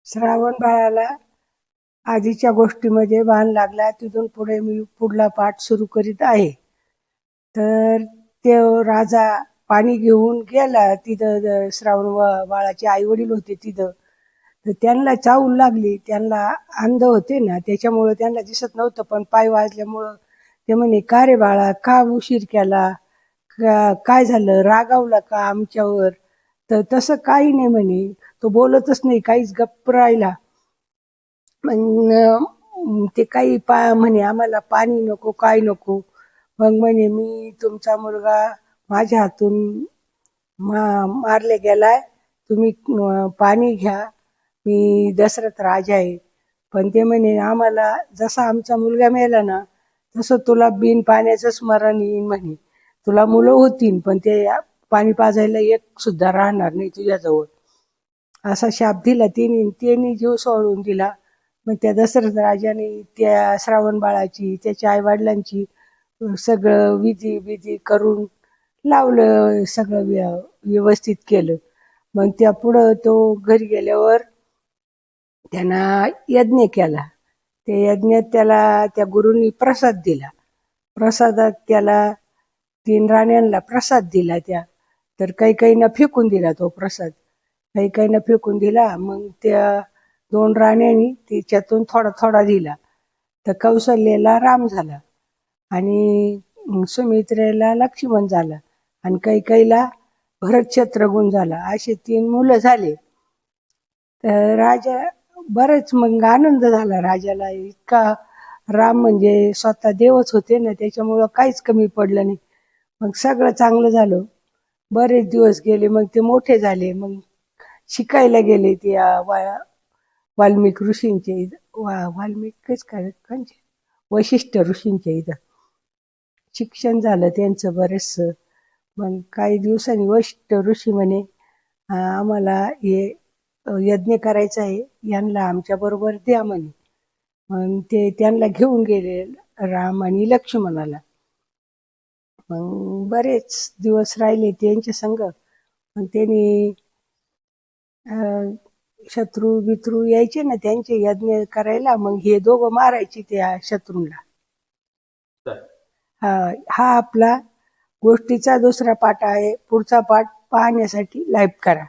श्रावण बाळाला आधीच्या गोष्टीमध्ये बाण लागला, तिथून पुढे मी पुढला पाठ सुरू करीत आहे. तर ते राजा पाणी घेऊन गेला तिथं. श्रावण बाळाचे आई वडील होते तिथं. तर त्यांना चाहूल लागली. त्यांना अंध होते ना, त्याच्यामुळं त्यांना दिसत नव्हतं. पण पाय वाजल्यामुळं ते म्हणे, का रे बाळा, का उशीर केला, काय झालं, रागावला का आमच्यावर? तर तसं काही नाही म्हणे. तो बोलतच नाही, काहीच गप्प राहिला. मग ते काही म्हणे, आम्हाला पाणी नको, काय नको. मग म्हणे, मी तुमचा मुलगा माझ्या हातून मारले गेलाय, तुम्ही पाणी घ्या, मी दशरथ राजा आहे. पण ते म्हणे, आम्हाला जसा आमचा मुलगा मेला ना, तसं तुला बिन पाण्याचं स्मरण येईन म्हणे. तुला मुलं होतील, पण ते पाणी पाजायला एक सुद्धा राहणार नाही तुझ्याजवळ. असा शाप दिला त्यांनी जीव सोडून दिला. मग त्या दशरथ राजाने त्या श्रावण बाळाची, त्याच्या आईवडिलांची सगळं विधी करून लावलं, सगळं व्यवस्थित केलं. मग त्या पुढं तो घरी गेल्यावर त्यांना यज्ञ केला. त्या यज्ञात त्याला त्या गुरूंनी प्रसाद दिला. प्रसादात त्याला 3 राण्यांना प्रसाद दिला त्या. तर काही फेकून दिला तो प्रसाद, काही फेकून दिला. मग त्या 2 राण्यांनी त्याच्यातून थोडा थोडा दिला. तर कौशल्याला राम झाला, आणि सुमित्रेला लक्ष्मण झाला, आणि कैकेयीला भरत शत्रुघ्न झाला. असे 3 मुलं झाले. तर राजा बरेच मग आनंद झाला राजाला. इतका राम म्हणजे स्वतः देवच होते ना, त्याच्यामुळं काहीच कमी पडलं नाही. मग सगळं चांगलं झालं. बरेच दिवस गेले, मग ते मोठे झाले. मग शिकायला गेले ते वाल्मिक ऋषींचे वाल्मिकच काय वशिष्ठ ऋषींच्या इथं शिक्षण झालं त्यांचं बरेचसं. मग काही दिवसांनी वशिष्ठ ऋषी म्हणे, आम्हाला हे यज्ञ करायचा आहे, यांना आमच्या बरोबर द्या म्हणे. मग ते त्यांना घेऊन गेले, राम आणि लक्ष्मणाला. मग बरेच दिवस राहिले त्यांच्या संग. मग त्यांनी शत्रू बित्रू यायचे ना त्यांचे यज्ञ करायला, मग हे दोघं मारायचे त्या शत्रूंना. हा आपला गोष्टीचा दुसरा पाठ आहे. पुढचा पाठ पाहण्यासाठी लाईक करा.